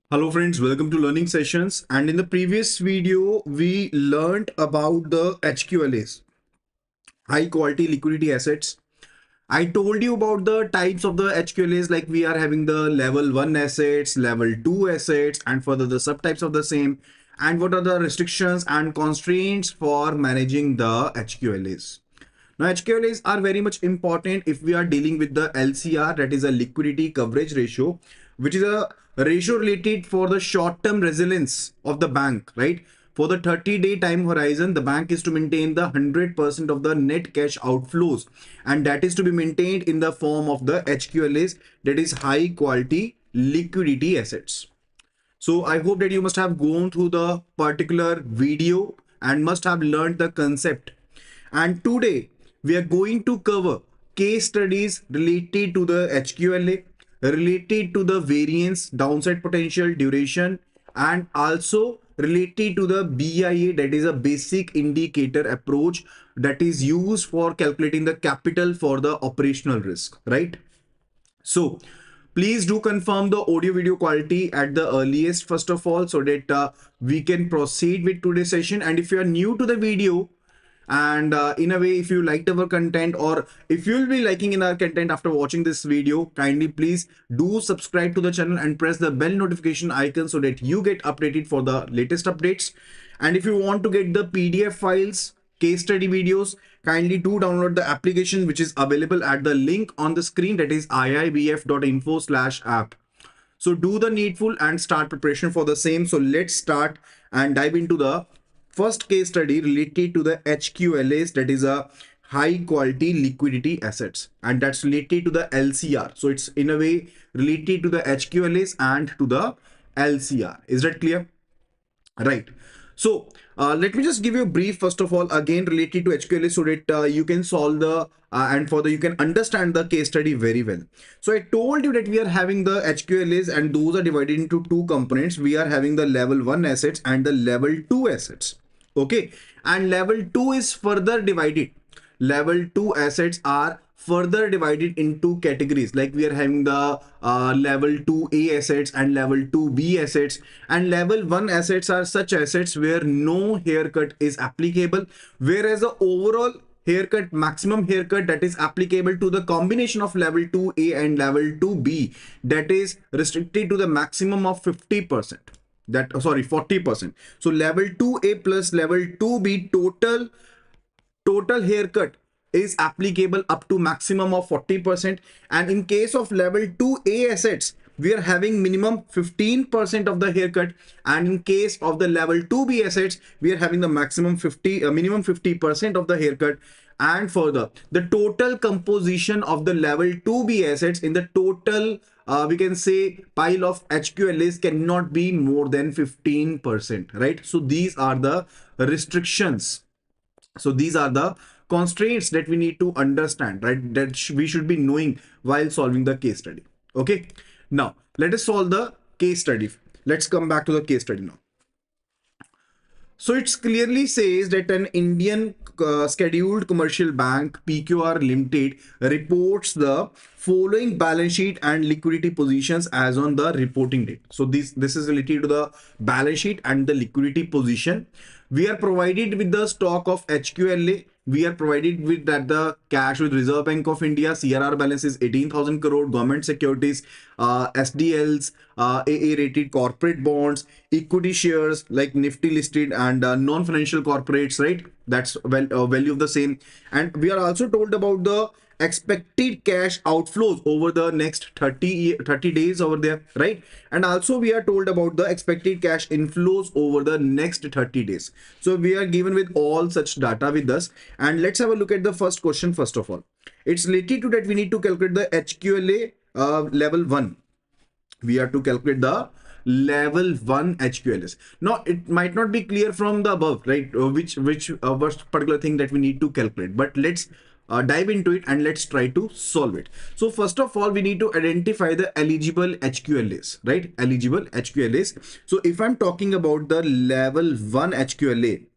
Hello friends, welcome to learning sessions. And in the previous video, we learned about the HQLAs, high quality liquidity assets. I told you about the types of the HQLAs, like we are having the level 1 assets, level 2 assets, and further the subtypes of the same. And what are the restrictions and constraints for managing the HQLAs? Now, HQLAs are very much important if we are dealing with the LCR, that is a liquidity coverage ratio, which is a ratio related for the short-term resilience of the bank, right? For the 30-day time horizon, the bank is to maintain the 100% of the net cash outflows, and that is to be maintained in the form of the HQLAs, that is high quality liquidity assets. So I hope that you must have gone through the particular video and must have learned the concept. And today we are going to cover case studies related to the HQLA, related to the variance, downside potential, duration, and also related to the BIA, that is a basic indicator approach that is used for calculating the capital for the operational risk, right? So please do confirm the audio video quality at the earliest first of all, so that we can proceed with today's session. And if you are new to the video, and in a way, if you liked our content, or if you'll be liking in our content after watching this video, kindly please do subscribe to the channel and press the bell notification icon so that you get updated for the latest updates. And if you want to get the PDF files, case study videos, kindly do download the application which is available at the link on the screen, that is iibf.info/app. So do the needful and start preparation for the same. So let's start and dive into the first case study related to the HQLAs, that is a high quality liquidity assets, and that's related to the LCR. So it's in a way related to the HQLAs and to the LCR. Is that clear? Right. So let me just give you a brief first of all, again related to HQLA, so that you can solve the and for the you can understand the case study very well. So I told you that we are having the HQLAs, and those are divided into two components. We are having the level 1 assets and the level 2 assets. Okay, and level 2 is further divided. Level 2 assets are further divided into categories, like we are having the level 2A assets and level 2B assets, and level 1 assets are such assets where no haircut is applicable, whereas the overall haircut, maximum haircut, that is applicable to the combination of level 2A and level 2B, that is restricted to the maximum of 50%, that sorry 40%. So level 2A plus level 2B total haircut is applicable up to maximum of 40%. And in case of level 2A assets, we are having minimum 15% of the haircut, and in case of the level 2B assets, we are having the maximum minimum 50% of the haircut. And further, the total composition of the level 2B assets in the total we can say pile of HQLAs cannot be more than 15%, right? So these are the restrictions. So these are the constraints that we need to understand, right? That we should be knowing while solving the case study. Okay, now let us solve the case study. Let's come back to the case study now. So it clearly says that an Indian scheduled commercial bank, PQR Limited, reports the following balance sheet and liquidity positions as on the reporting date. So this is related to the balance sheet and the liquidity position. We are provided with the stock of HQLA. We are provided with that the cash with Reserve Bank of India, CRR balance is 18,000 crore, government securities, SDLs, AA rated corporate bonds, equity shares like Nifty listed, and non-financial corporates, right? That's value of the same. And we are also told about the expected cash outflows over the next 30 days over there, right? And also we are told about the expected cash inflows over the next 30 days. So we are given with all such data with us, and let's have a look at the first question. First of all, it's related to that we need to calculate the HQLA level 1. We have to calculate the level 1 HQLAs. Now it might not be clear from the above, right? Which particular thing that we need to calculate, but let's dive into it and let's try to solve it. So first of all, we need to identify the eligible HQLAs, right? Eligible HQLAs. So if I'm talking about the level 1 HQLA,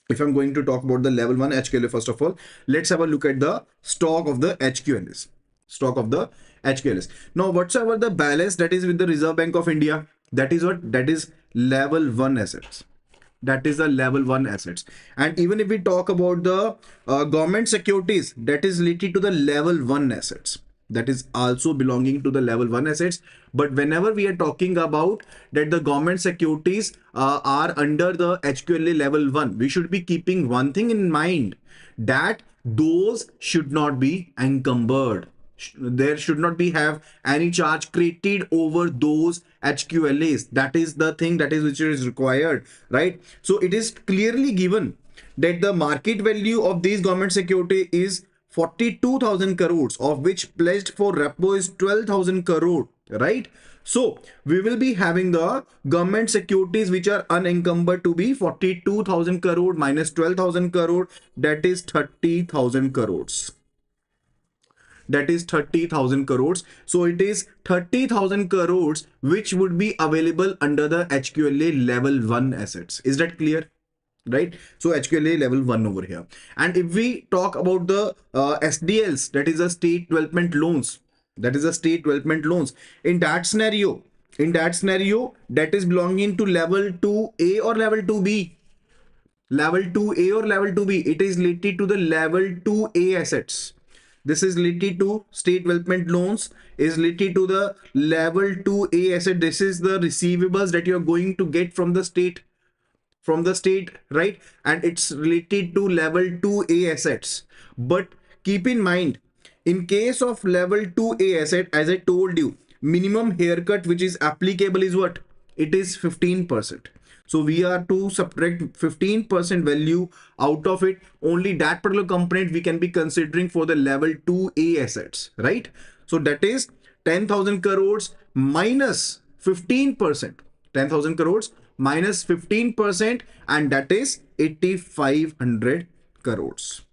if I'm going to talk about the level 1 HQLA, first of all, let's have a look at the stock of the HQLAs. Stock of the HQLAs. Now, whatsoever the balance that is with the Reserve Bank of India, That is what? That is level 1 assets. That is the level 1 assets. And even if we talk about the government securities, that is related to the level 1 assets. That is also belonging to the level 1 assets. But whenever we are talking about that the government securities are under the HQLA level 1, we should be keeping one thing in mind, that those should not be encumbered. There should not be have any charge created over those HQLAs. That is the thing that is which is required, right? So it is clearly given that the market value of these government security is 42,000 crores, of which pledged for repo is 12,000 crore, right? So we will be having the government securities which are unencumbered to be 42,000 crore minus 12,000 crore, that is 30,000 crores. That is 30,000 crores. So it is 30,000 crores which would be available under the HQLA level 1 assets. Is that clear? Right? So HQLA level 1 over here. And if we talk about the SDLs, that is a state development loans, that is a state development loans. In that scenario, that is belonging to level 2A or level 2B. Level 2A or level 2B, it is related to the level 2A assets. This is related to state development loans, is related to the level 2A asset. This is the receivables that you're going to get from the state, right? And it's related to level 2A assets. But keep in mind, in case of level 2A asset, as I told you, minimum haircut which is applicable is what? It is 15%. So we are to subtract 15% value out of it. Only that particular component we can be considering for the level 2A assets, right? So that is 10,000 crores minus 15%. 10,000 crores minus 15%, and that is 8,500 crores.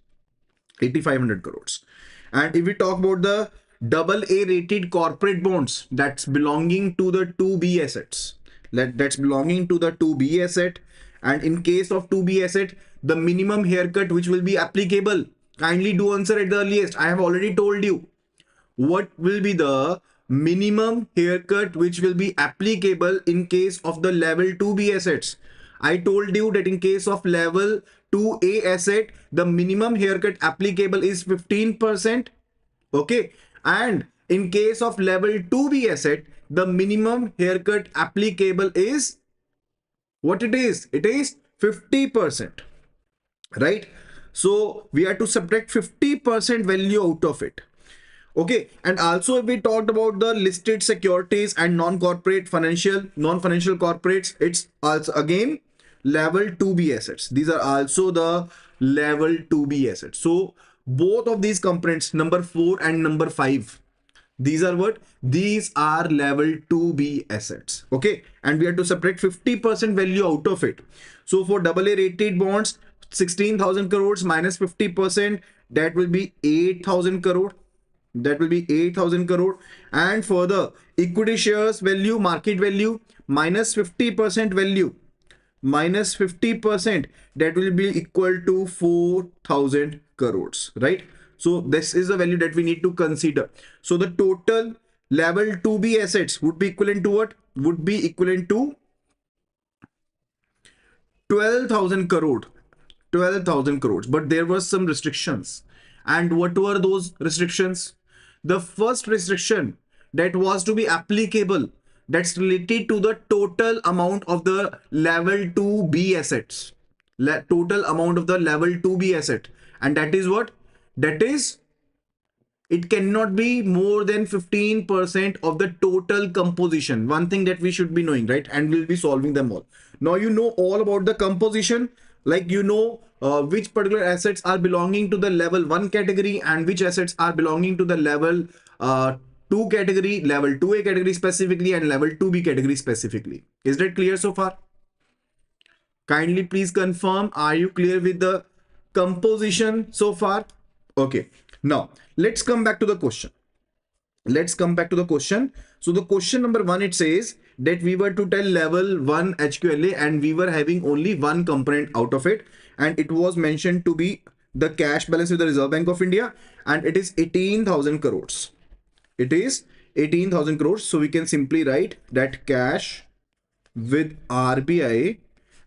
8,500 crores. And if we talk about the AA rated corporate bonds, that's belonging to the 2B assets. That's belonging to the 2B asset. And in case of 2B asset, the minimum haircut which will be applicable, kindly do answer at the earliest. I have already told you what will be the minimum haircut which will be applicable in case of the level 2B assets. I told you that in case of level 2A asset, the minimum haircut applicable is 15%. Okay. And in case of level 2B asset, the minimum haircut applicable is what it is? It is 50%, right? So we have to subtract 50% value out of it. Okay. And also we talked about the listed securities and non-financial corporates. It's also again level 2B assets. These are also the level 2B assets. So both of these components, number 4 and number 5, these are what? These are level 2B assets. Okay. And we have to subtract 50% value out of it. So for AA rated bonds, 16,000 crores minus 50%, that will be 8,000 crore. That will be 8,000 crore. And for the equity shares value, market value, minus 50% value, minus 50%, that will be equal to 4,000 crores, right? So this is the value that we need to consider. So the total level 2B assets would be equivalent to what? Would be equivalent to 12,000 crore. 12,000 crores. But there were some restrictions. And what were those restrictions? The first restriction that was to be applicable, that's related to the total amount of the level 2B assets. Total amount of the level 2B asset. And that is what? That is, it cannot be more than 15% of the total composition. One thing that we should be knowing, right? And we'll be solving them all. Now you know all about the composition, like you know which particular assets are belonging to the level 1 category and which assets are belonging to the level 2 category, level 2A category specifically, and level 2B category specifically. Is that clear so far? Kindly please confirm, are you clear with the composition so far? Okay. Now let's come back to the question. So the question number 1, it says that we were to tell level 1 HQLA and we were having only one component out of it, and it was mentioned to be the cash balance with the Reserve Bank of India, and it is 18,000 crores. It is 18,000 crores. So we can simply write that cash with RBI,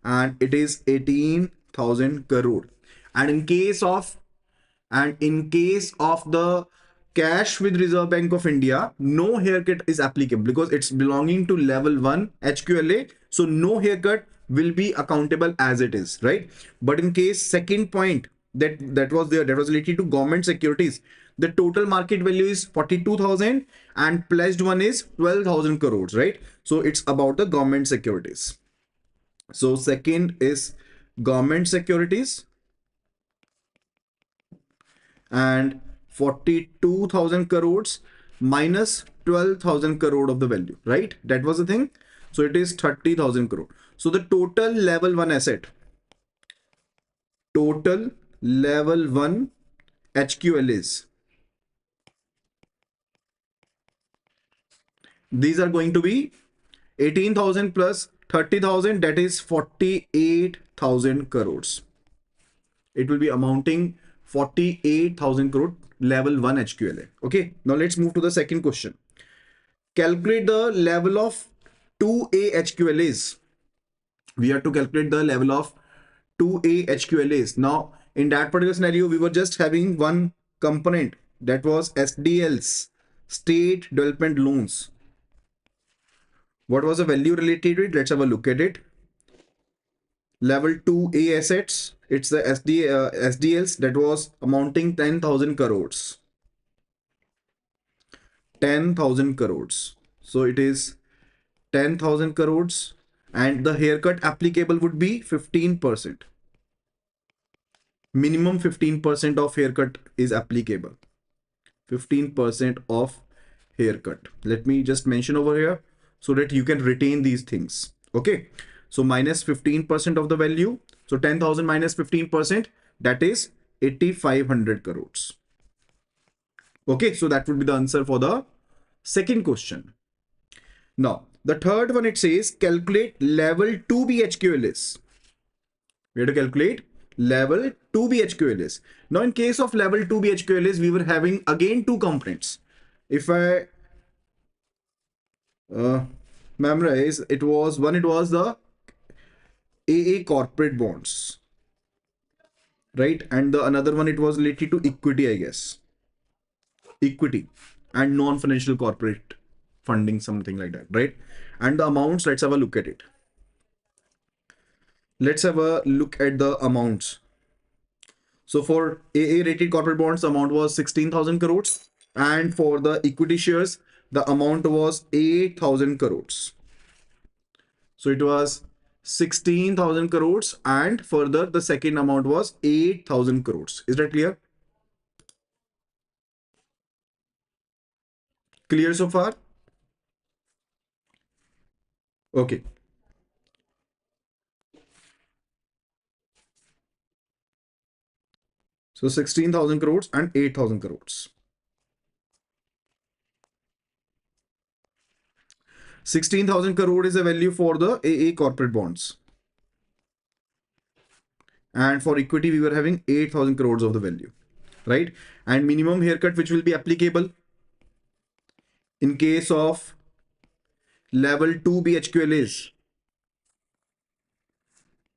and it is 18,000 crore. And in case of the cash with Reserve Bank of India, no haircut is applicable because it's belonging to level 1 HQLA. So no haircut will be accountable as it is, right? But in case second point that was there, that was related to government securities, the total market value is 42,000 and pledged one is 12,000 crores, right? So it's about the government securities. So second is government securities, and 42,000 crores minus 12,000 crore of the value, right? That was the thing. So it is 30,000 crore. So the total level 1 asset, total level 1 HQL is, these are going to be 18,000 plus 30,000, that is 48,000 crores. It will be amounting 48,000 crore level 1 HQLA. Okay, now let's move to the second question. Calculate the level of 2A HQLAs. We have to calculate the level of 2A HQLAs. Now, in that particular scenario, we were just having one component, that was SDLs, State Development Loans. What was the value related to it? Let's have a look at it. Level 2A assets, it's the SDLs, that was amounting 10,000 crores. 10,000 crores. So it is 10,000 crores, and the haircut applicable would be 15%. Minimum 15% of haircut is applicable. 15% of haircut. Let me just mention over here so that you can retain these things. Okay. So minus 15% of the value. So 10,000 minus 15%, that is 8,500 crores. Okay. So that would be the answer for the second question. Now, the third one, it says calculate level 2B HQLS. We have to calculate level 2B HQLS. Now, in case of level 2B HQLS, we were having again two components. If I memorize, it was the AA corporate bonds, right? And the another one, it was related to equity, I guess. Equity and non-financial corporate funding, something like that, right? And the amounts, let's have a look at it. Let's have a look at the amounts. So for AA rated corporate bonds, the amount was 16,000 crores. And for the equity shares, the amount was 8,000 crores. So it was 16,000 crores, and further the second amount was 8,000 crores. Is that clear? Clear so far? Okay. So 16,000 crores and 8,000 crores. 16,000 crore is a value for the AA corporate bonds. And for equity, we were having 8,000 crores of the value, right? And minimum haircut which will be applicable in case of level 2B HQL is,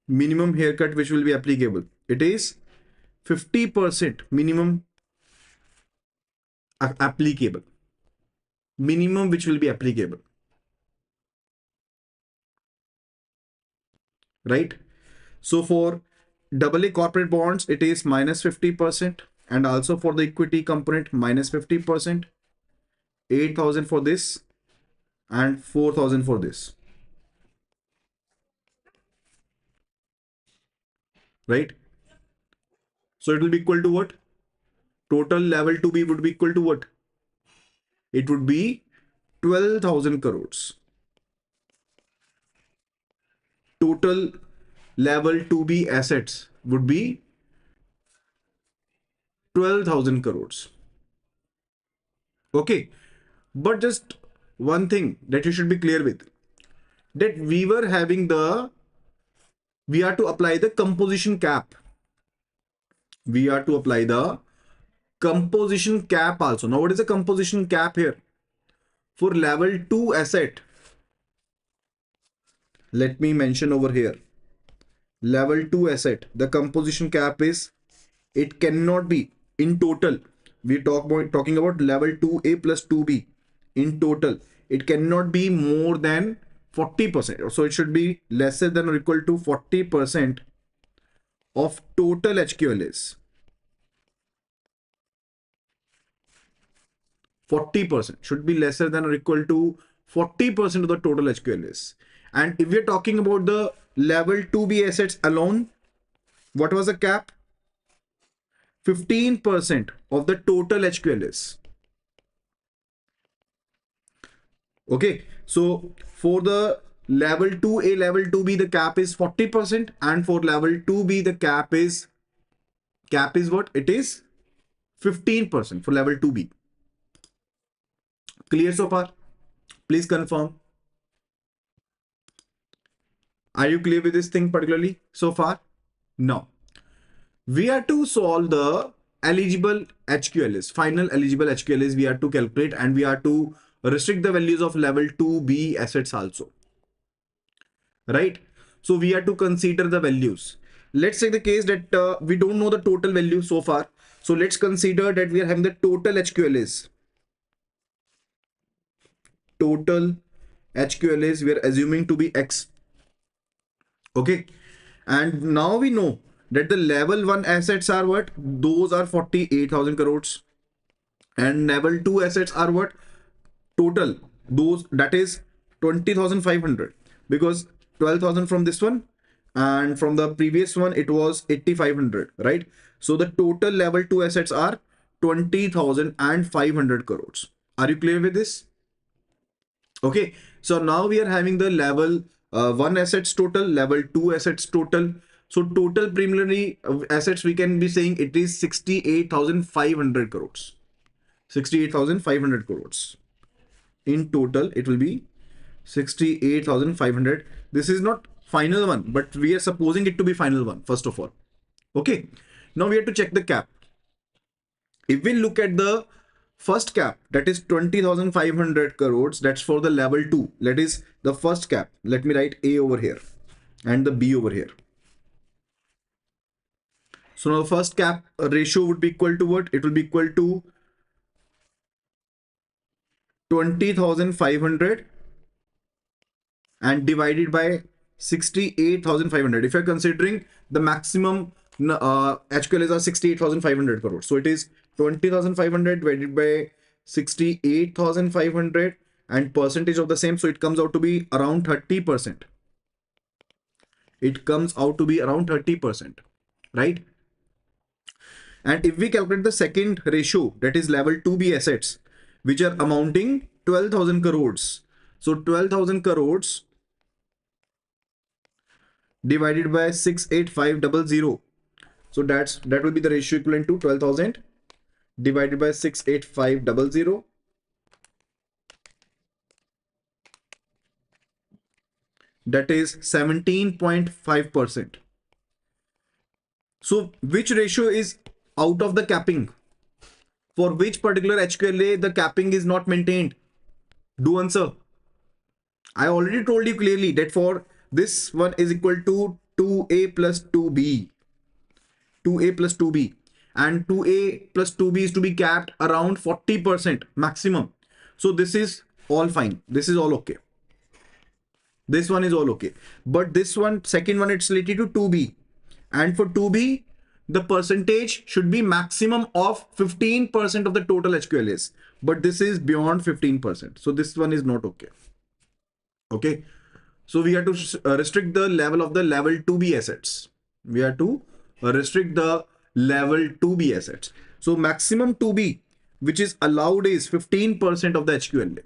minimum haircut which will be applicable, it is 50% minimum applicable. Minimum which will be applicable, right? So for AA corporate bonds, it is minus 50%, and also for the equity component minus 50%, 8,000 for this and 4,000 for this, right? So it will be equal to what? Total level 2B would be equal to what? It would be 12,000 crores. Total level 2B assets would be 12,000 crores. Okay. But just one thing that you should be clear with, that we were having we are to apply the composition cap. We are to apply the composition cap also. Now, what is the composition cap here? For level 2 asset, let me mention over here. Level 2 asset, the composition cap is, it cannot be in total. We talking about level 2A plus 2B. In total, it cannot be more than 40%. So it should be lesser than or equal to 40% of total HQLAs. 40% should be lesser than or equal to 40% of the total HQLAs. And if we're talking about the level 2B assets alone, what was the cap? 15% of the total HQLAs. Okay, so for the level 2A, level 2B, the cap is 40%, and for level 2B, the cap is what? It is 15% for level 2B. Clear so far? Please confirm. Are you clear with this thing particularly so far? No. We are to solve the eligible HQLAs, final eligible HQLAs we are to calculate, and we are to restrict the values of level 2B assets also. Right? So we are to consider the values. Let's take the case that we don't know the total value so far. So let's consider that we are having the total HQLAs. Total HQLAs we are assuming to be X. Okay. And now we know that the level 1 assets are what? Those are 48,000 crores. And level 2 assets are what? Total. Those, that is 20,500. Because 12,000 from this one, and from the previous one it was 8,500, right? So the total level 2 assets are 20,500 crores. Are you clear with this? Okay, so now we are having the level 1 assets total, level 2 assets total. So total preliminary assets, we can be saying it is 68,500 crores. 68,500 crores. In total, it will be 68,500. This is not final one, but we are supposing it to be final one, first of all. Okay. Now we have to check the cap. If we look at the first cap, that is 20,500 crores, that's for the level 2. That is the first cap. Let me write A over here and the B over here. So now the first cap ratio would be equal to what? It will be equal to 20,500 and divided by 68,500. If you're considering the maximum HQLAs are 68,500 crores. So it is 20,500 divided by 68,500 and percentage of the same. So it comes out to be around 30%. It comes out to be around 30%, right? And if we calculate the second ratio, that is level 2B assets, which are amounting 12,000 crores. So 12,000 crores divided by 68500. So that will be the ratio equivalent to 12,000 divided by 68500. That is 17.5%. So which ratio is out of the capping? For which particular HQLA the capping is not maintained? Do answer. I already told you clearly that for this one is equal to 2A plus 2B. 2A plus 2B. And 2A plus 2B is to be capped around 40% maximum. So this is all fine. This is all okay. This one is all okay. But this one, second one, it's related to 2B. And for 2B, the percentage should be maximum of 15% of the total HQLAs. But this is beyond 15%. So this one is not okay. Okay. So we have to restrict the level of the level 2B assets. We have to restrict the level 2B assets. So maximum 2B, which is allowed, is 15% of the HQLA.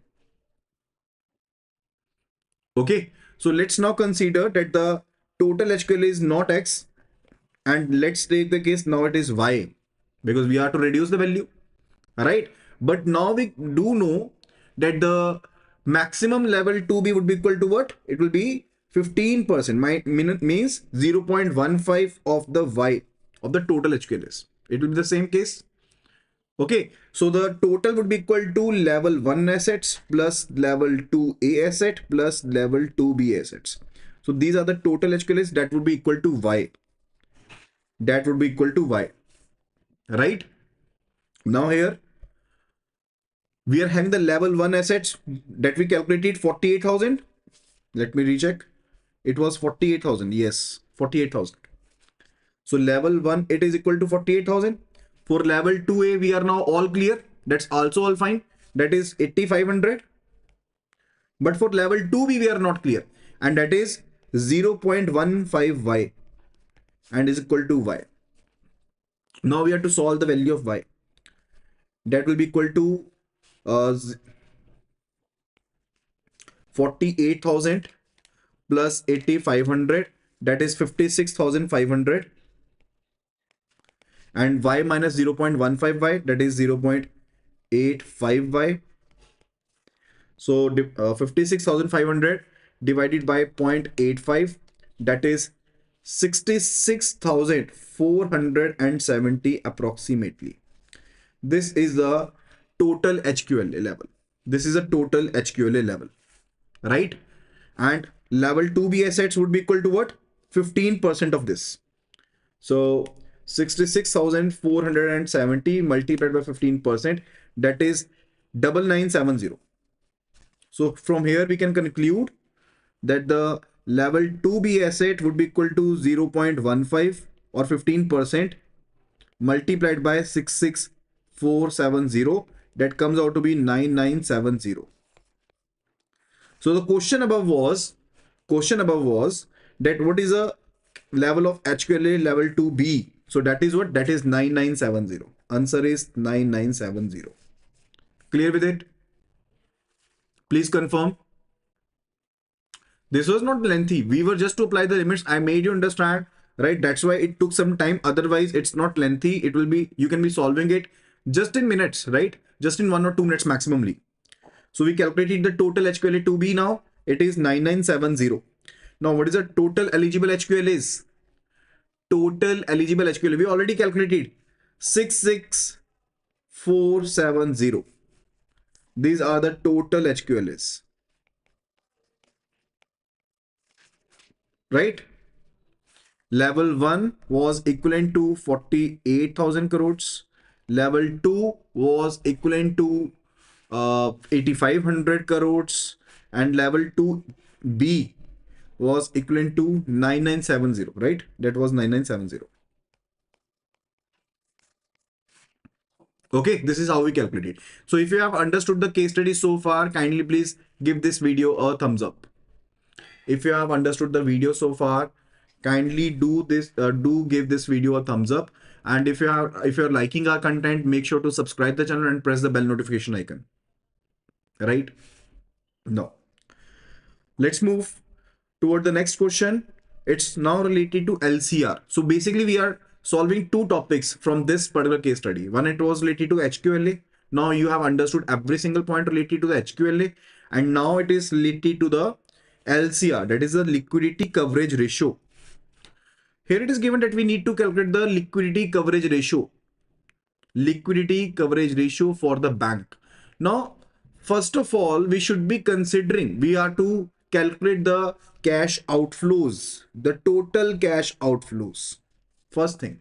Okay. So let's now consider that the total HQLA is not X. And let's take the case now it is Y, because we have to reduce the value. Right. But now we do know that the maximum level 2B would be equal to what? It will be 15%. Means 0.15 of the Y of the total HQLAs. It will be the same case. Okay. So the total would be equal to level 1 assets plus level 2A asset plus level 2B assets. So these are the total HQLAs that would be equal to Y. That would be equal to Y. Right? Now here, we are having the level 1 assets that we calculated 48,000. Let me recheck. It was 48,000. Yes, 48,000. So level 1, it is equal to 48,000. For level 2A, we are now all clear. That's also all fine. That is 8,500. But for level 2B, we are not clear. And that is 0.15Y and is equal to Y. Now we have to solve the value of Y. That will be equal to 48,000 plus 8,500. That is 56,500. And Y minus 0.15Y, that is 0.85Y. So 56,500 divided by 0.85, that is 66,470 approximately. This is the total HQLA level. This is a total HQLA level, right? And level 2B assets would be equal to what? 15% of this. So 66,470 multiplied by 15%, that is 9970. So from here we can conclude that the level 2B asset would be equal to 0.15 or 15% multiplied by 66470. That comes out to be 9970. So the question above was that what is a level of HQLA level 2B? So that is what? That is 9970. Answer is 9970. Clear with it? Please confirm. This was not lengthy. We were just to apply the limits. I made you understand, right? That's why it took some time. Otherwise, it's not lengthy. It will be, you can be solving it just in minutes, right? Just in 1 or 2 minutes maximally. So we calculated the total HQLA 2B now. It is 9970. Now, what is the total eligible HQLAs? Total eligible HQLA. We already calculated 66470. These are the total HQLAs. Right? Level 1 was equivalent to 48,000 crores. Level 2 was equivalent to 8,500 crores. And level 2B was equivalent to 9970, right? That was 9970. Okay, this is how we calculate it. So if you have understood the case study so far, kindly please give this video a thumbs up. If you have understood the video so far, kindly do give this video a thumbs up. And if you're liking our content, make sure to subscribe the channel and press the bell notification icon. Right? Now, let's move toward the next question. It's now related to LCR. So basically we are solving 2 topics from this particular case study. One, it was related to HQLA. Now you have understood every single point related to the HQLA. And now it is related to the LCR, that is the liquidity coverage ratio. Here it is given that we need to calculate the liquidity coverage ratio. Liquidity coverage ratio for the bank. Now, first of all, we should be considering, we are to calculate the cash outflows, the total cash outflows. First thing.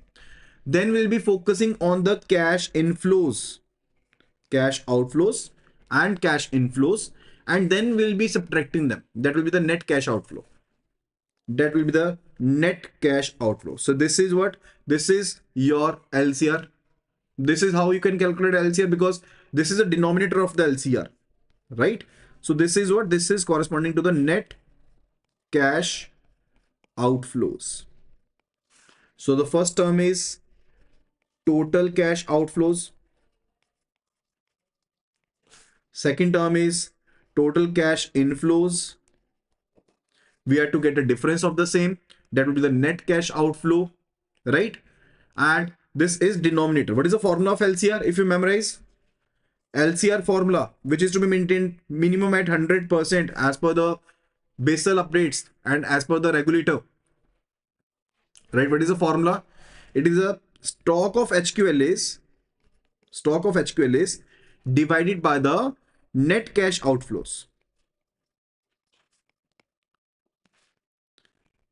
Then we'll be focusing on the cash inflows, cash outflows and cash inflows. And then we'll be subtracting them. That will be the net cash outflow. That will be the net cash outflow. So this is what? This is your LCR. This is how you can calculate LCR, because this is a denominator of the LCR, right? So this is what? This is corresponding to the net cash outflows. So the first term is total cash outflows. Second term is total cash inflows. We have to get a difference of the same. That will be the net cash outflow, right? And this is denominator. What is the formula of LCR? If you memorize LCR formula, which is to be maintained minimum at 100% as per the Basel updates and as per the regulator, right? What is the formula? It is a stock of HQLAs divided by the net cash outflows.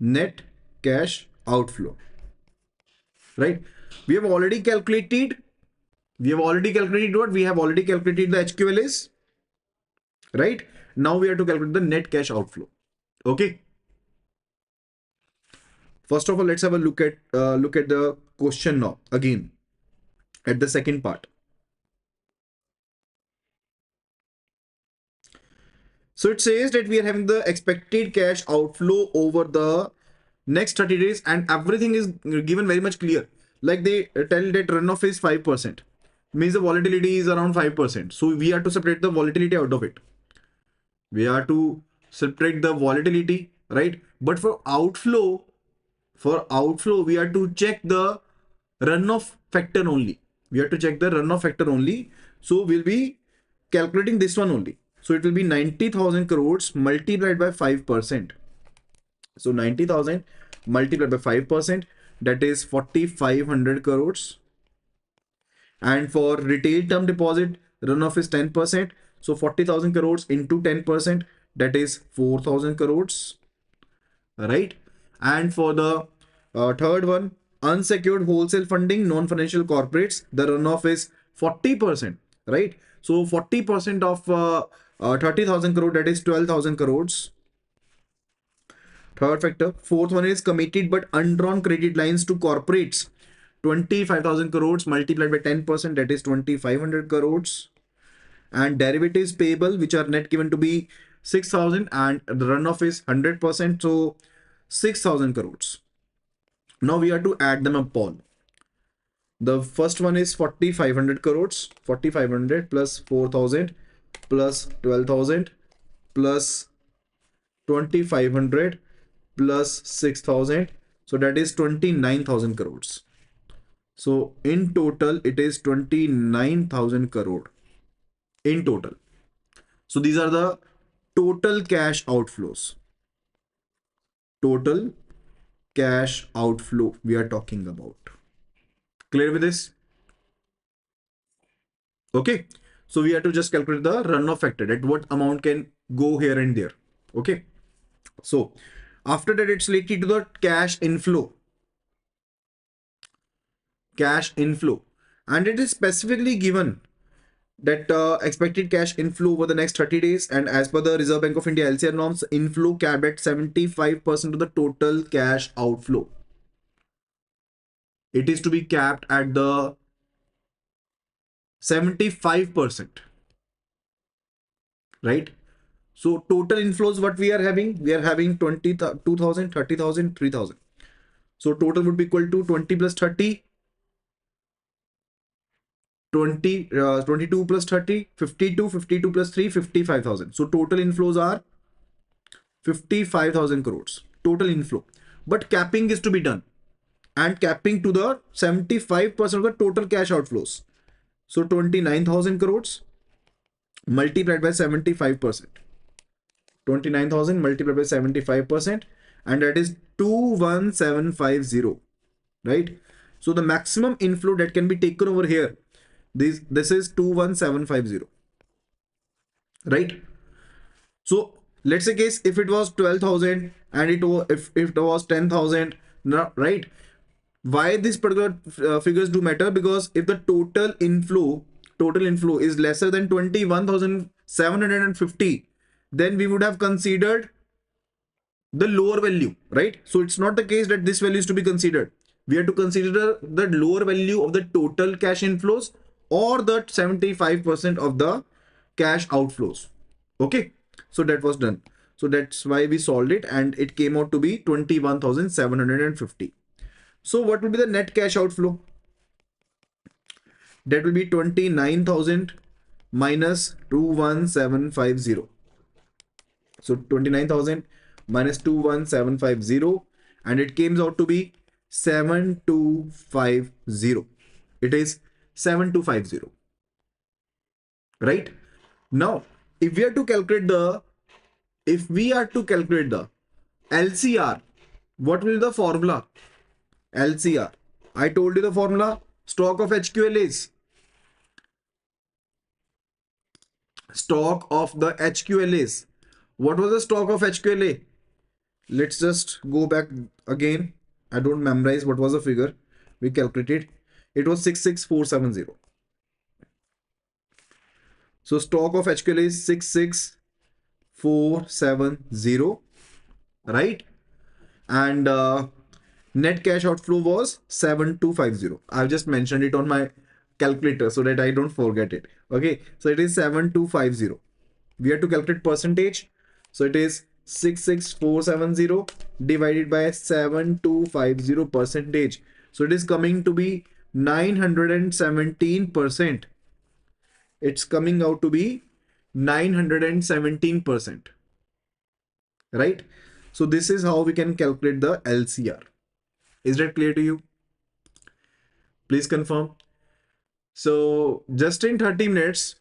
net cash outflow, right? We have already calculated what? We have already calculated the HQLAs, right? Now we have to calculate the net cash outflow. Okay. First of all, let's have a look at the question now again at the second part. So it says that we are having the expected cash outflow over the next 30 days and everything is given very much clear. Like they tell that runoff is 5%. Means the volatility is around 5%. So we have to separate the volatility out of it. We have to separate the volatility, right? But for outflow, we have to check the runoff factor only. We have to check the runoff factor only. So we'll be calculating this one only. So it will be 90,000 crores multiplied by 5%. So 90,000 multiplied by 5%, that is 4,500 crores. And for retail term deposit, runoff is 10%. So 40,000 crores into 10%, that is 4,000 crores, right? And for the third one, unsecured wholesale funding, non-financial corporates, the runoff is 40%, right? So 40% of 30,000 crore, that is 12,000 crores. Third factor. Fourth one is committed but undrawn credit lines to corporates, 25,000 crores multiplied by 10%, that is 2,500 crores. And derivatives payable, which are net given to be 6,000 and the runoff is 100%, so 6,000 crores. Now we have to add them up all. The first one is 4,500 crores, 4,500 plus 4,000 plus 12,000 plus 2,500 plus 6,000. So that is 29,000 crores. So in total, it is 29,000 crore in total. So these are the total cash outflows. Total cash outflow we are talking about. Clear with this? Okay. So we have to just calculate the runoff factor, that what amount can go here and there. Okay. So after that, it's related to the cash inflow. Cash inflow. And it is specifically given that expected cash inflow over the next 30 days, and as per the Reserve Bank of India LCR norms, inflow capped at 75% of the total cash outflow. It is to be capped at the 75%, right? So total inflows, what we are having 20,000, 30,000, 3,000. So total would be equal to 20 plus 30, 22 plus 30, 52, 52 plus 3, 55,000. So total inflows are 55,000 crores, total inflow. But capping is to be done, and capping to the 75% of the total cash outflows. So 29,000 crores multiplied by 75%. 29,000 multiplied by 75%, and that is 21,750, right? So the maximum inflow that can be taken over here, this is 21,750, right? So let's say case if it was 12,000 and if it was 10,000, right? Why these particular figures do matter? Because if the total inflow is lesser than 21,750, then we would have considered the lower value, right? So it's not the case that this value is to be considered. We have to consider the lower value of the total cash inflows or the 75% of the cash outflows. Okay, so that was done. So that's why we solved it, and it came out to be 21,750. So what will be the net cash outflow? That will be 29,000 minus 21,750. So 29,000 minus 21,750, and it came out to be 7,250. It is 7,250, right? Now, if we are to calculate the LCR, what will be the formula? LCR. I told you the formula. Stock of HQLAs. Stock of the HQLAs. What was the stock of HQLA? let's just go back again. I don't memorize what was the figure we calculated. It was 66470. So stock of HQL is 66470, right? And net cash outflow was 7250. I've just mentioned it on my calculator so that I don't forget it. Okay, so it is 7250. We have to calculate percentage. So it is 66470 divided by 7250 percentage. So it is coming to be 917%. It's coming out to be 917%. Right? So this is how we can calculate the LCR. Is that clear to you? Please confirm. So just in 30 minutes,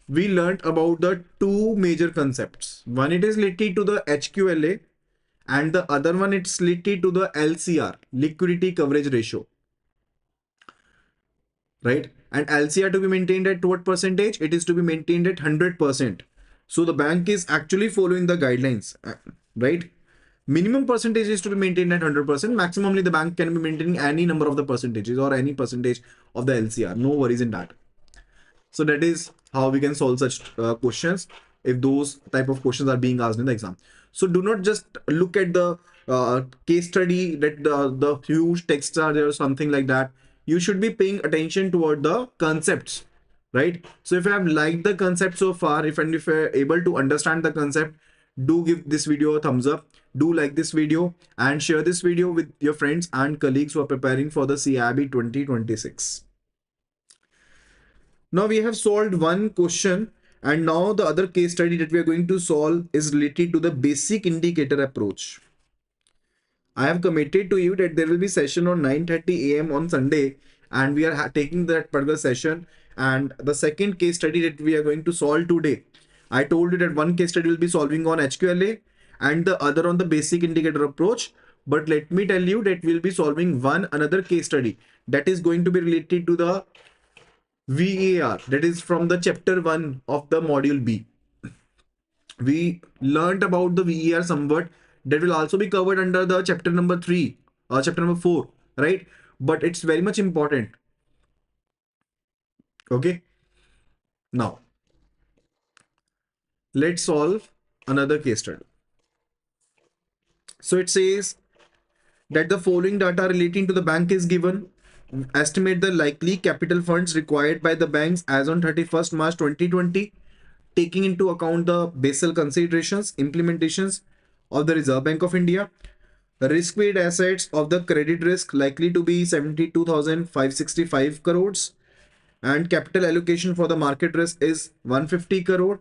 we learned about the two major concepts. One, it is related to the HQLA, and the other one, it's related to the LCR, liquidity coverage ratio, right? And LCR to be maintained at what percentage? It is to be maintained at 100%. So the bank is actually following the guidelines, right? Minimum percentage is to be maintained at 100%. Maximally, the bank can be maintaining any number of the percentages or any percentage of the LCR. No worries in that. So that is how we can solve such questions if those type of questions are being asked in the exam. So do not just look at the case study that the huge texts are there or something like that. You should be paying attention toward the concepts, right? So if you have liked the concept so far, if you're able to understand the concept, do give this video a thumbs up. Do like this video and share this video with your friends and colleagues who are preparing for the CAIIB 2026. Now we have solved one question, and now the other case study that we are going to solve is related to the basic indicator approach. I have committed to you that there will be session on 9:30 a.m. on Sunday, and we are taking that particular session. And the second case study that we are going to solve today, I told you that one case study will be solving on HQLA and the other on the basic indicator approach. But let me tell you that we'll be solving another case study that is going to be related to the VAR, that is from the chapter 1 of the module B. We learned about the VAR somewhat. That will also be covered under the chapter number 3 or chapter number 4, right? But it's very much important. Okay. Now, let's solve another case study. So it says that the following data relating to the bank is given. Estimate the likely capital funds required by the banks as on 31st March 2020, taking into account the Basel considerations, implementations of the Reserve Bank of India. Risk-weighted assets of the credit risk likely to be 72,565 crores, and capital allocation for the market risk is 150 crore,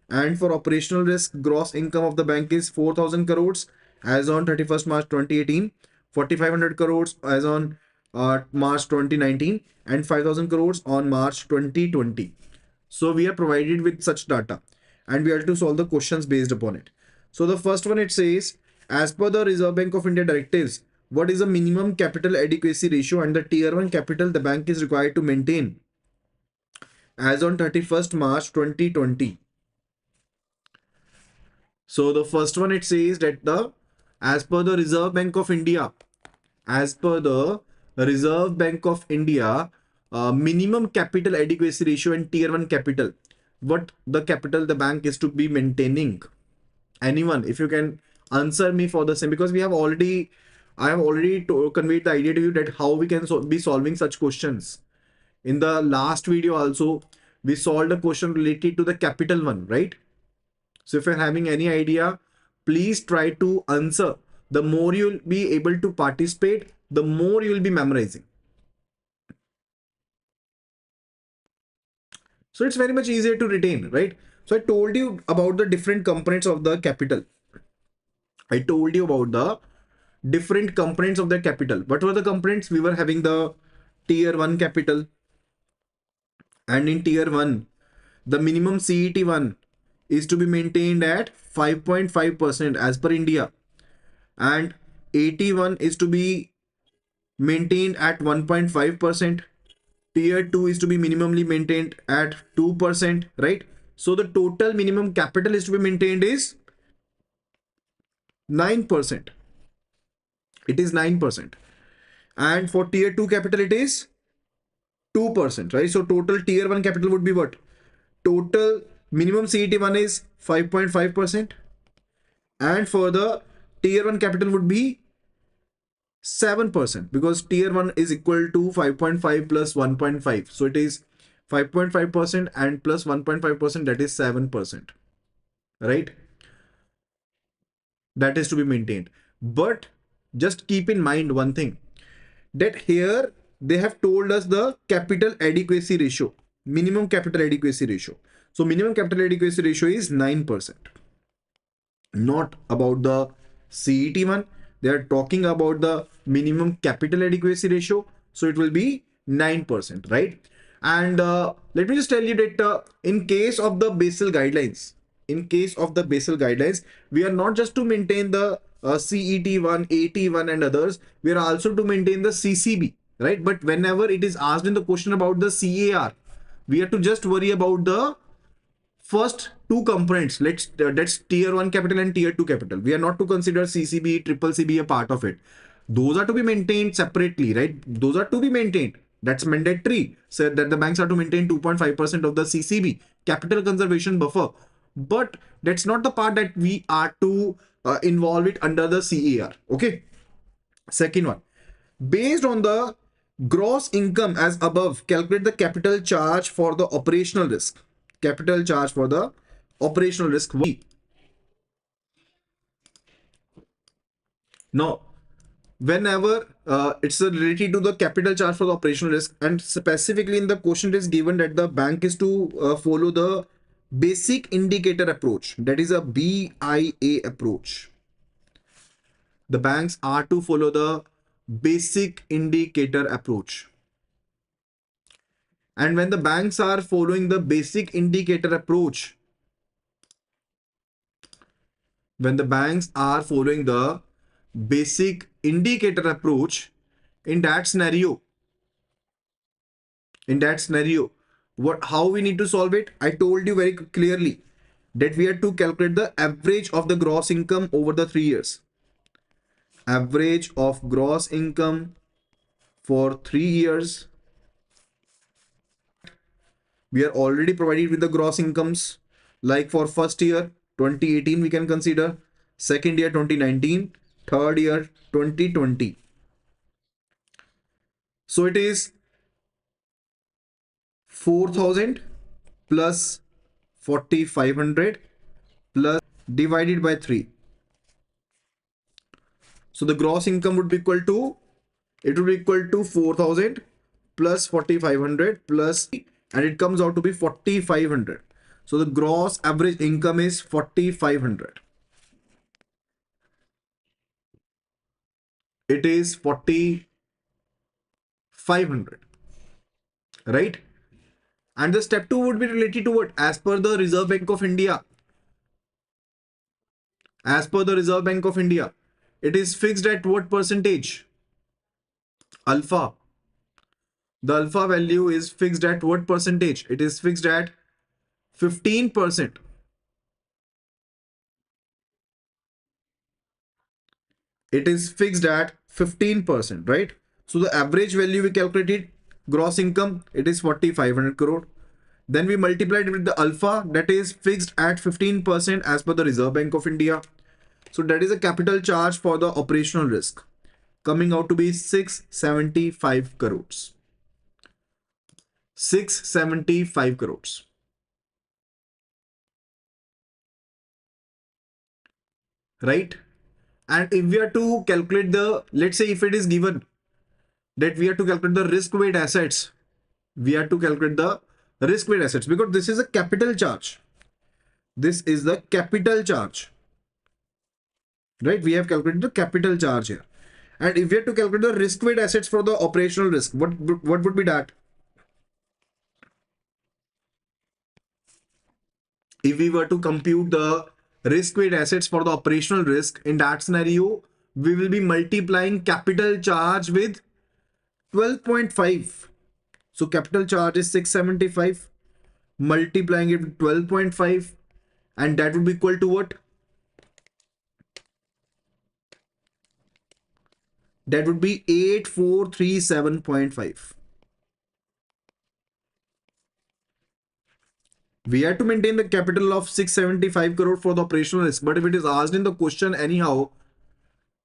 and for operational risk gross income of the bank is 4,000 crores as on 31st March 2018, 4,500 crores as on March 2019, and 5,000 crores on March 2020. So we are provided with such data and we have to solve the questions based upon it. So the first one, it says, as per the Reserve Bank of India directives, what is the minimum capital adequacy ratio and the tier 1 capital the bank is required to maintain as on 31st March 2020. So the first one, it says that as per the Reserve Bank of India, as per the Reserve Bank of India, minimum capital adequacy ratio and tier 1 capital, what the capital the bank is to be maintaining. Anyone, if you can answer me for the same, because I have already conveyed the idea to you that how we can be solving such questions. In the last video also, we solved a question related to the capital one, right? So if you're having any idea, please try to answer. The more you'll be able to participate, the more you'll be memorizing. So it's very much easier to retain, right? So I told you about the different components of the capital. I told you about the different components of the capital. What were the components? We were having the tier 1 capital, and in tier 1, the minimum CET1 is to be maintained at 5.5% as per India, and AT1 is to be maintained at 1.5%. Tier 2 is to be minimally maintained at 2%, right? So the total minimum capital is to be maintained is 9%. It is 9%. And for tier 2 capital, it is 2%, right? So total tier 1 capital would be what? Total minimum CET1 is 5.5%. And for the tier 1 capital would be 7%, because tier 1 is equal to 5.5 plus 1.5. So it is 5.5% and plus 1.5%, that is 7%, right? That is to be maintained. But just keep in mind one thing, that here they have told us the capital adequacy ratio, minimum capital adequacy ratio. So minimum capital adequacy ratio is 9%. Not about the CET1. They are talking about the minimum capital adequacy ratio. So it will be 9%, right? And let me just tell you that in case of the Basel guidelines, we are not just to maintain the CET1, AT1 and others, we are also to maintain the CCB, right? But whenever it is asked in the question about the CAR, we have to just worry about the first two components. That's tier 1 capital and tier 2 capital. We are not to consider CCB, triple CB a part of it. Those are to be maintained separately, right? Those are to be maintained. That's mandatory. So that the banks are to maintain 2.5% of the CCB, capital conservation buffer. But that's not the part that we are to involve it under the CAR. Okay. Second one, based on the gross income as above, calculate the capital charge for the operational risk. Capital charge for the operational risk. Now, whenever it's related to the capital charge for the operational risk, and specifically in the question it is given that the bank is to follow the basic indicator approach, that is a BIA approach. The banks are to follow the basic indicator approach. And when the banks are following the basic indicator approach, in that scenario, how we need to solve it? I told you very clearly that we have to calculate the average of the gross income over the 3 years. Average of gross income for 3 years. We are already provided with the gross incomes, like for first year 2018 we can consider, second year 2019, third year 2020. So it is 4,000 plus 4,500 plus divided by 3. So the gross income would be equal to, 4,000 plus 4,500 plus, and it comes out to be 4,500. So the gross average income is 4,500. It is 4,500, right? And the step 2 would be related to what? As per the Reserve Bank of India. It is fixed at what percentage? Alpha. The alpha value is fixed at what percentage? It is fixed at 15%. It is fixed at 15%, right? So the average value we calculated, gross income, it is 4,500 crore. Then we multiplied it with the alpha, that is fixed at 15% as per the Reserve Bank of India. So that is a capital charge for the operational risk, coming out to be 675 crores. 675 crores. Right? And if we are to calculate the, let's say if it is given that we have to calculate the risk-weighted assets, because this is a capital charge. Right? We have calculated the capital charge here. And if we have to calculate the risk-weighted assets for the operational risk, what would be that? If we were to compute the risk-weighted assets for the operational risk, in that scenario, we will be multiplying capital charge with 12.5. So capital charge is 675, multiplying it with 12.5, and that would be equal to what? That would be 8437.5. We have to maintain the capital of 675 crore for the operational risk. But if it is asked in the question anyhow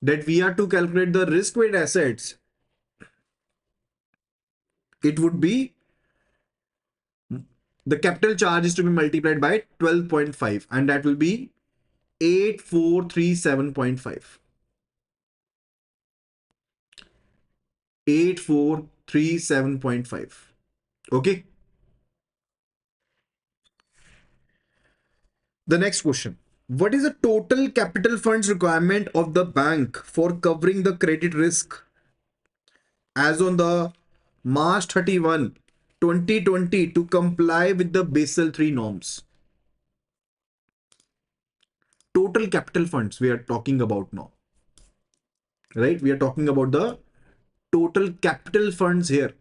that we are to calculate the risk weight assets, it would be the capital charge is to be multiplied by 12.5, and that will be 8437.5. 8437.5. Okay. The next question. What is the total capital funds requirement of the bank for covering the credit risk as on the March 31, 2020 to comply with the Basel III norms? Total capital funds we are talking about now, right? We are talking about the total capital funds here.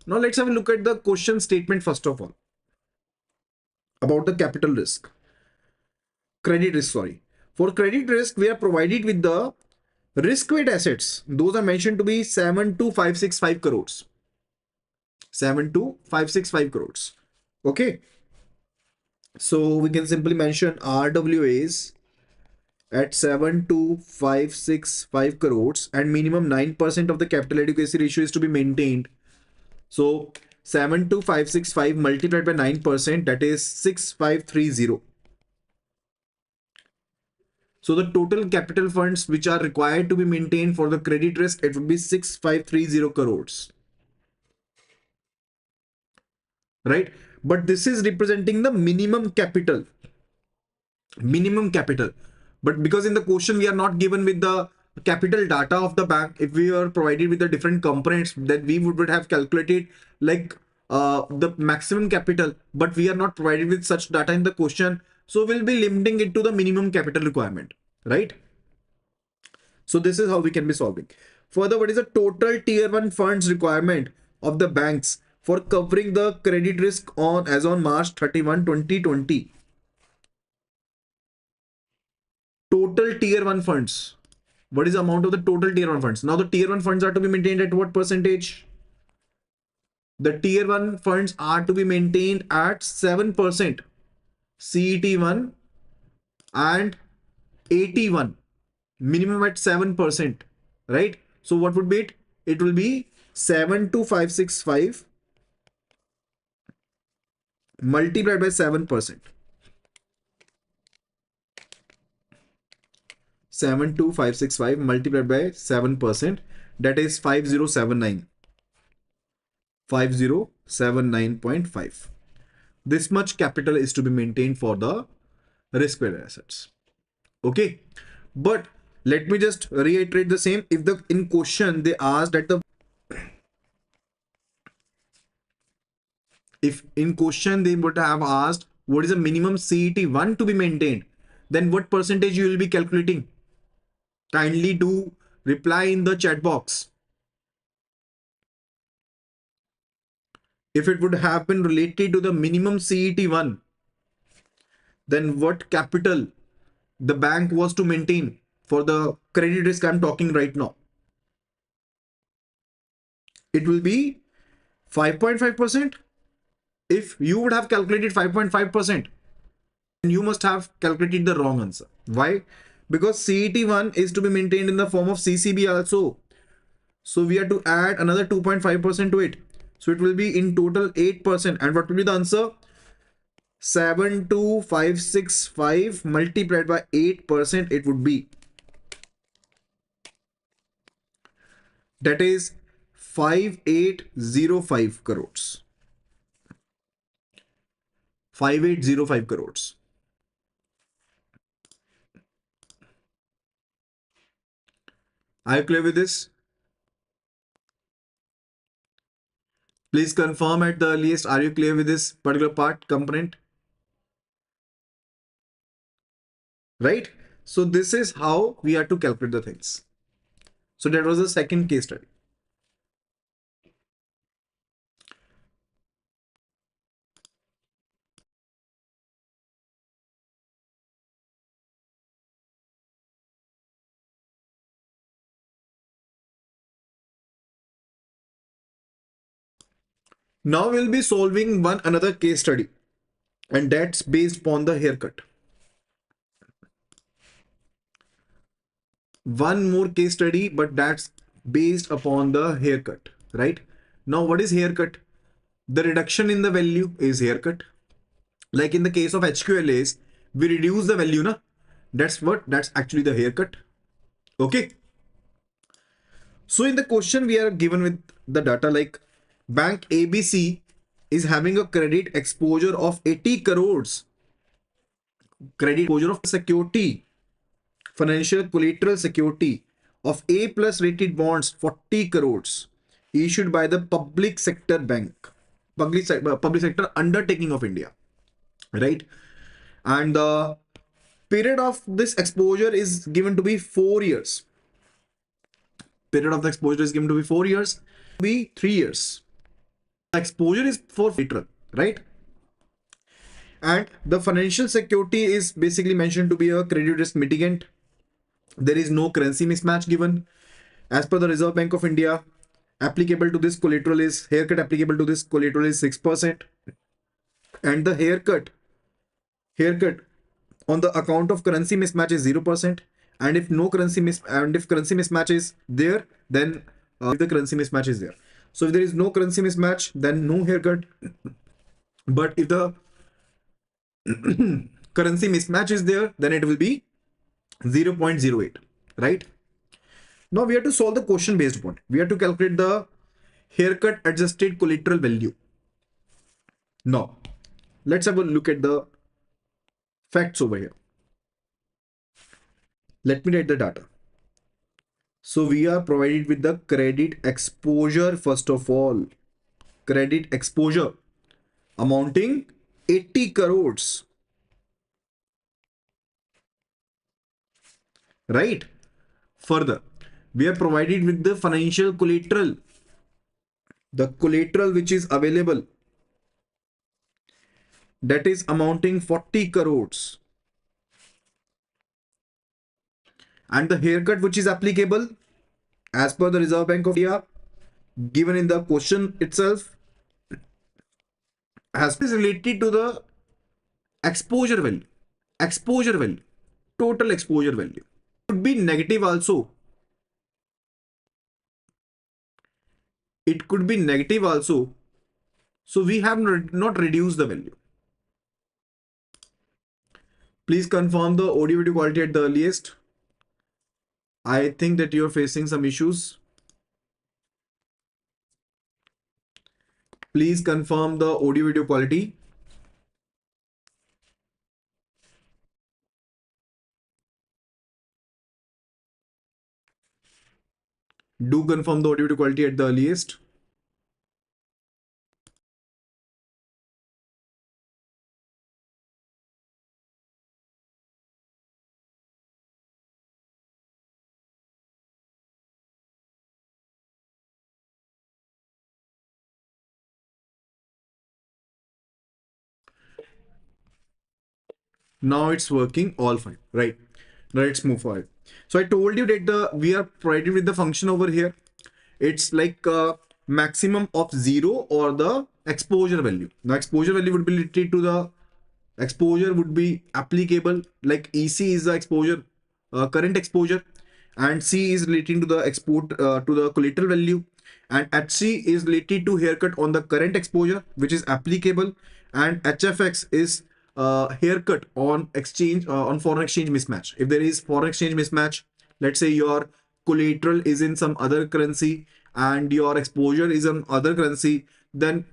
Now let's have a look at the question statement first of all about the capital risk. Credit risk, sorry. For credit risk, we are provided with the risk weight assets. Those are mentioned to be 72565 crores. 72565 crores. Okay. So we can simply mention RWAs at 72565 crores and minimum 9% of the capital adequacy ratio is to be maintained. So 72565 multiplied by 9%, that is 6530. So the total capital funds which are required to be maintained for the credit risk, it would be 6530 crores. Right? But this is representing the minimum capital. Minimum capital. But because in the question we are not given with the capital data of the bank, if we are provided with the different components, then we would have calculated like the maximum capital, but we are not provided with such data in the question. So we'll be limiting it to the minimum capital requirement, right? So this is how we can be solving. Further, what is the total tier 1 funds requirement of the banks for covering the credit risk on as on March 31, 2020? Total tier 1 funds. What is the amount of the total tier 1 funds? Now the tier 1 funds are to be maintained at what percentage? The tier 1 funds are to be maintained at 7%. CET1 and 81. Minimum at 7%. Right? So what would be it? It will be 72565 multiplied by 7%. 72565 multiplied by 7%, that is 5079. 5079.5. This much capital is to be maintained for the risk-weighted assets. Okay. But let me just reiterate the same. If the in question they asked that the if in question they would have asked what is the minimum CET1 to be maintained, then what percentage you will be calculating? Kindly do reply in the chat box. If it would have been related to the minimum CET1, then what capital the bank was to maintain for the credit risk I'm talking right now? It will be 5.5%. If you would have calculated 5.5%, then you must have calculated the wrong answer. Why? Because CET1 is to be maintained in the form of CCB also. So we have to add another 2.5% to it. So it will be in total 8%. And what will be the answer? 72565 multiplied by 8%, it would be. That is 5805 crores. 5805 crores. Are you clear with this? Please confirm at the earliest. Are you clear with this particular part, component? Right? So this is how we are to calculate the things. So that was the second case study. Now we'll be solving one another case study, and that's based upon the haircut. One more case study, but that's based upon the haircut, right? Now, what is haircut? The reduction in the value is haircut. Like in the case of HQLAs, we reduce the value, na? That's actually the haircut. Okay. So in the question, we are given with the data like bank ABC is having a credit exposure of 80 crores. Credit exposure of security, financial collateral security of A plus rated bonds 40 crores issued by the public sector bank, public sector undertaking of India, right? And the period of this exposure is given to be 4 years. Period of the exposure is given to be 4 years, be 3 years. The exposure is for literal, right? And the financial security is basically mentioned to be a credit risk mitigant. There is no currency mismatch given. As per the Reserve Bank of India, applicable to this collateral is haircut applicable to this collateral is 6%. And the haircut on the account of currency mismatch is 0%. And if no currency currency mismatch is there, then if the currency mismatch is there. So if there is no currency mismatch, then no haircut. But if the currency mismatch is there, then it will be 0.08, right? Now we have to solve the question based upon. We have to calculate the haircut adjusted collateral value. Now, let's have a look at the facts over here. Let me write the data. So we are provided with the credit exposure first of all. Credit exposure amounting 80 crores. Right? Further, we are provided with the financial collateral. The collateral which is available, that is amounting 40 crores. And the haircut which is applicable as per the Reserve Bank of India given in the question itself has is related to the exposure value. Exposure value. Total exposure value. Could be negative also. It could be negative also. So we have not reduced the value. Please confirm the audio video quality at the earliest. I think that you are facing some issues. Please confirm the audio video quality. Do confirm the audio video quality at the earliest. Now it's working all fine, right? Now let's move forward. So I told you that we are provided with the function over here. It's like maximum of 0 or the exposure value. Now exposure value would be related to the exposure would be applicable, like EC is the exposure, current exposure, and C is relating to the export to the collateral value, and HC is related to haircut on the current exposure which is applicable, and HFX is haircut on exchange on foreign exchange mismatch. If there is foreign exchange mismatch, let's say your collateral is in some other currency and your exposure is on other currency, then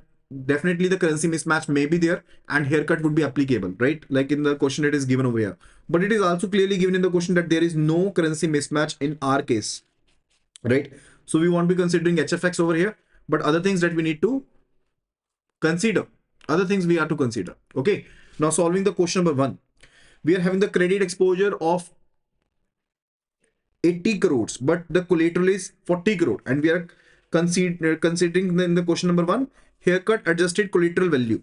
definitely the currency mismatch may be there and haircut would be applicable, right? Like in the question it is given over here, but it is also clearly given in the question that there is no currency mismatch in our case, right? So we won't be considering HFX over here, but other things that we need to consider, other things we have to consider. Okay, now solving the question number 1, we are having the credit exposure of 80 crores, but the collateral is 40 crore, and we are considering in the question number 1 haircut adjusted collateral value.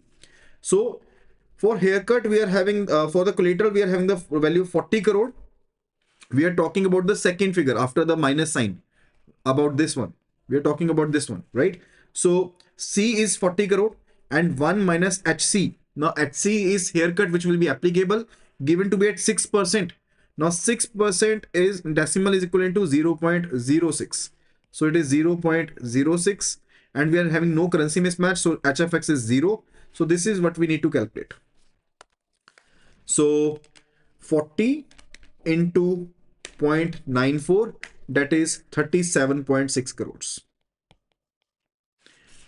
So for haircut we are having for the collateral we are having the value 40 crore. We are talking about the second figure after the minus sign, about this one. We are talking about this one, right? So C is 40 crore and 1 minus HC. Now HC is haircut which will be applicable, given to be at 6%. Now 6% is decimal is equivalent to 0.06. So it is 0.06 and we are having no currency mismatch. So HFX is 0. So this is what we need to calculate. So 40 into 0.94, that is 37.6 crores.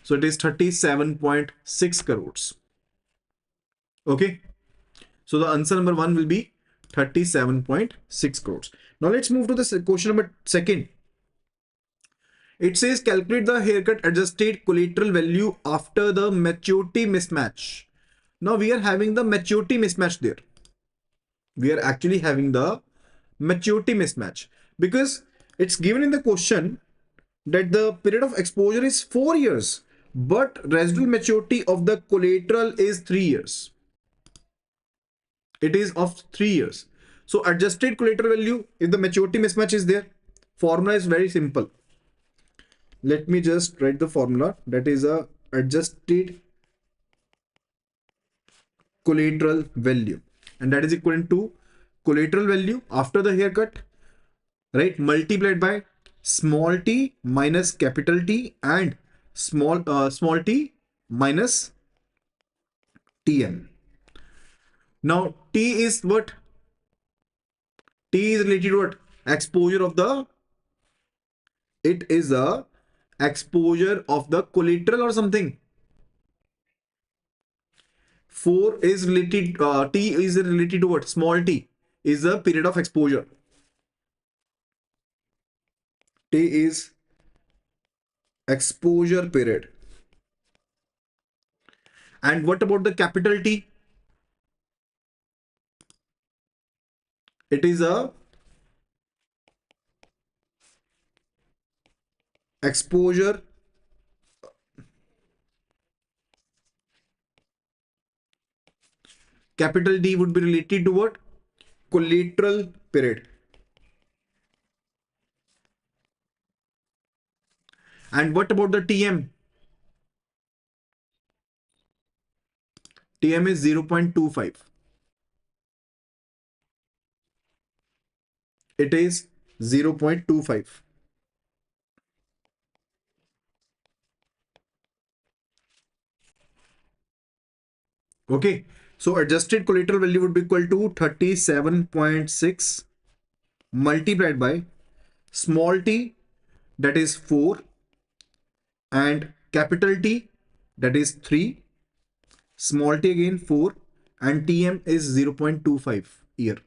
So it is 37.6 crores. Okay. So the answer number 1 will be 37.6 crores. Now let's move to the question number 2. It says calculate the haircut adjusted collateral value after the maturity mismatch. Now we are having the maturity mismatch there. We are actually having the maturity mismatch because it's given in the question that the period of exposure is 4 years, but residual maturity of the collateral is 3 years. It is of 3 years. So adjusted collateral value, if the maturity mismatch is there, formula is very simple. Let me just write the formula. That is a adjusted collateral value, and that is equivalent to collateral value after the haircut, right, multiplied by small t minus capital T and small t minus Tm. Now T is what? T is related to what? Exposure of the, it is a exposure of the collateral or something. 4 is related, T is related to what? Small t is the period of exposure. T is exposure period. And what about the capital T? It is a exposure capital D would be related to what? Collateral period. And what about the TM? TM is 0.25. It is 0.25. Okay. So adjusted collateral value would be equal to 37.6 multiplied by small t, that is 4, and capital T, that is 3, small t again 4, and TM is 0.25 here.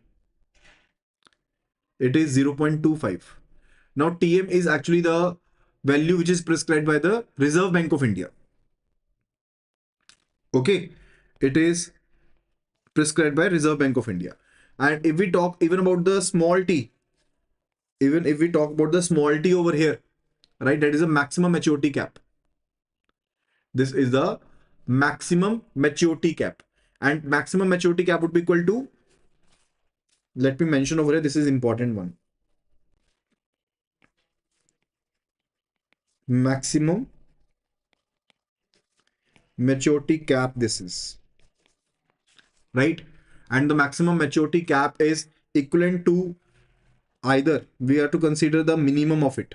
It is 0.25. Now TM is actually the value which is prescribed by the Reserve Bank of India. Okay, it is prescribed by Reserve Bank of India. And if we talk even about the small t, even if we talk about the small t over here, right, that is a maximum maturity cap. This is the maximum maturity cap, and maximum maturity cap would be equal to, let me mention over here, this is important one. Maximum maturity cap, this is right, and the maximum maturity cap is equivalent to, either we have to consider the minimum of it,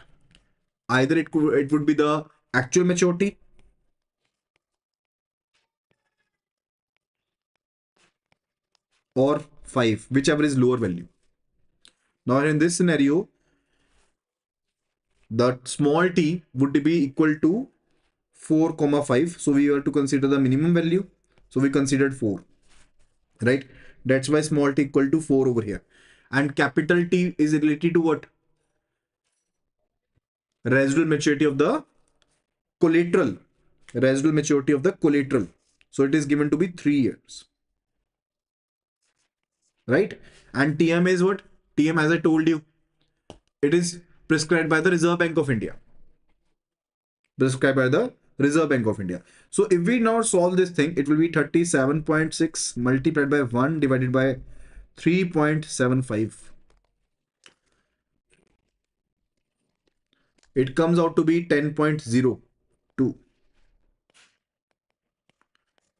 either it would be the actual maturity or 5, whichever is lower value. Now in this scenario, the small t would be equal to 4,5. So we have to consider the minimum value. So we considered 4, right? That's why small t equal to 4 over here. And capital T is related to what? Residual maturity of the collateral. Residual maturity of the collateral. So it is given to be 3 years. Right? And TM is what? TM, as I told you, it is prescribed by the Reserve Bank of India. Prescribed by the Reserve Bank of India. So if we now solve this thing, it will be 37.6 multiplied by 1 divided by 3.75. It comes out to be 10.02.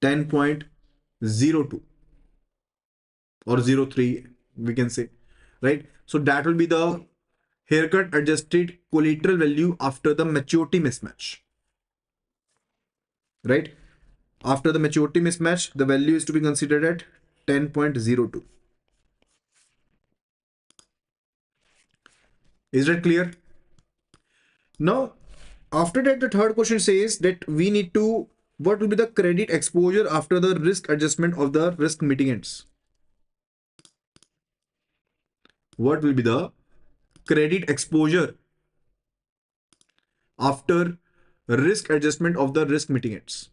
10.02 or 03, we can say, right? So that will be the haircut adjusted collateral value after the maturity mismatch, right? After the maturity mismatch, the value is to be considered at 10.02. Is that clear? Now, after that, the third question says that we need to, what will be the credit exposure after the risk adjustment of the risk mitigants? What will be the credit exposure after risk adjustment of the risk mitigants?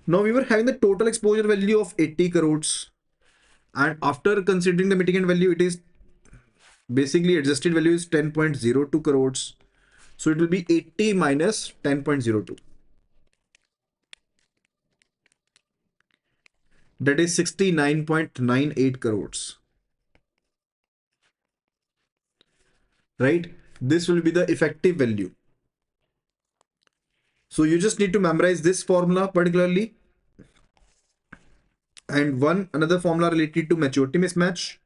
Now we were having the total exposure value of 80 crores, and after considering the mitigant value, it is basically adjusted value is 10.02 crores. So it will be 80 minus 10.02. That is 69.98 crores. Right? This will be the effective value. So you just need to memorize this formula particularly, and another formula related to maturity mismatch.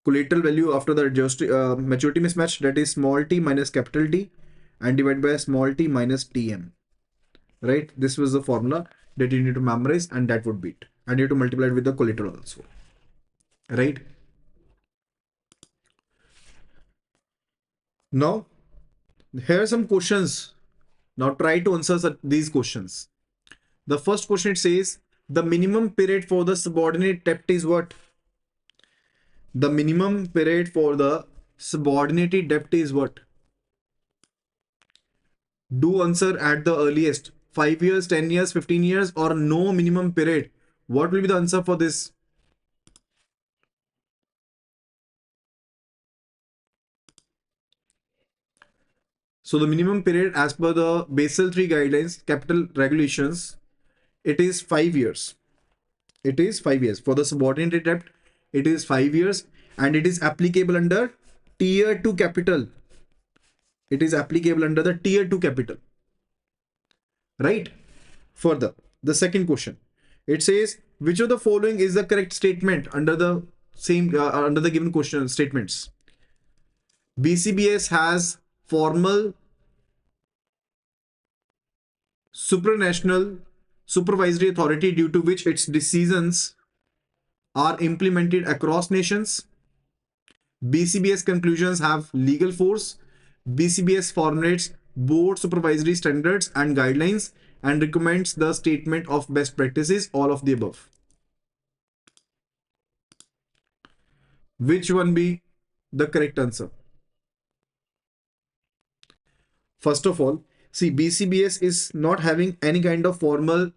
Collateral value after the maturity mismatch, that is small t minus capital T and divided by small t minus Tm. Right? This was the formula that you need to memorize, and that would be it. And you have to multiply it with the collateral also. Right? Now, here are some questions. Now try to answer these questions. The first question, it says the minimum period for the subordinate debt is what? The minimum period for the subordinated debt is what? Do answer at the earliest. 5 years, 10 years, 15 years, or no minimum period. What will be the answer for this? So the minimum period as per the Basel III guidelines, capital regulations, it is 5 years. It is 5 years. For the subordinated debt, it is 5 years, and it is applicable under tier 2 capital. It is applicable under the tier 2 capital. Right? Further, the second question, it says which of the following is the correct statement under the same under the given question statements? BCBS has formal supranational supervisory authority due to which its decisions are implemented across nations. BCBS conclusions have legal force. BCBS formulates board supervisory standards and guidelines and recommends the statement of best practices, all of the above. Which one be the correct answer? First of all, see, BCBS is not having any kind of formal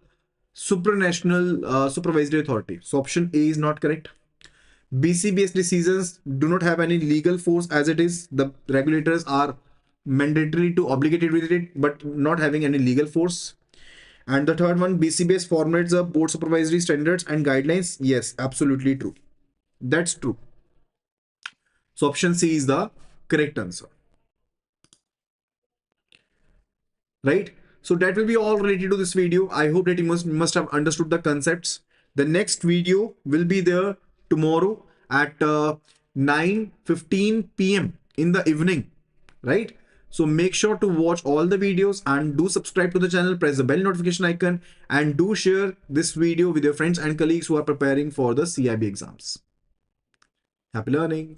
supranational supervisory authority. So option A is not correct. BCBS decisions do not have any legal force as it is. The regulators are mandatory to obligated with it, but not having any legal force. And the third one, BCBS formulates the board supervisory standards and guidelines. Yes, absolutely true. That's true. So option C is the correct answer. Right? So that will be all related to this video. I hope that you must have understood the concepts. The next video will be there tomorrow at 9:15 p.m. in the evening, right? So make sure to watch all the videos and do subscribe to the channel, press the bell notification icon, and do share this video with your friends and colleagues who are preparing for the CAIIB exams. Happy learning.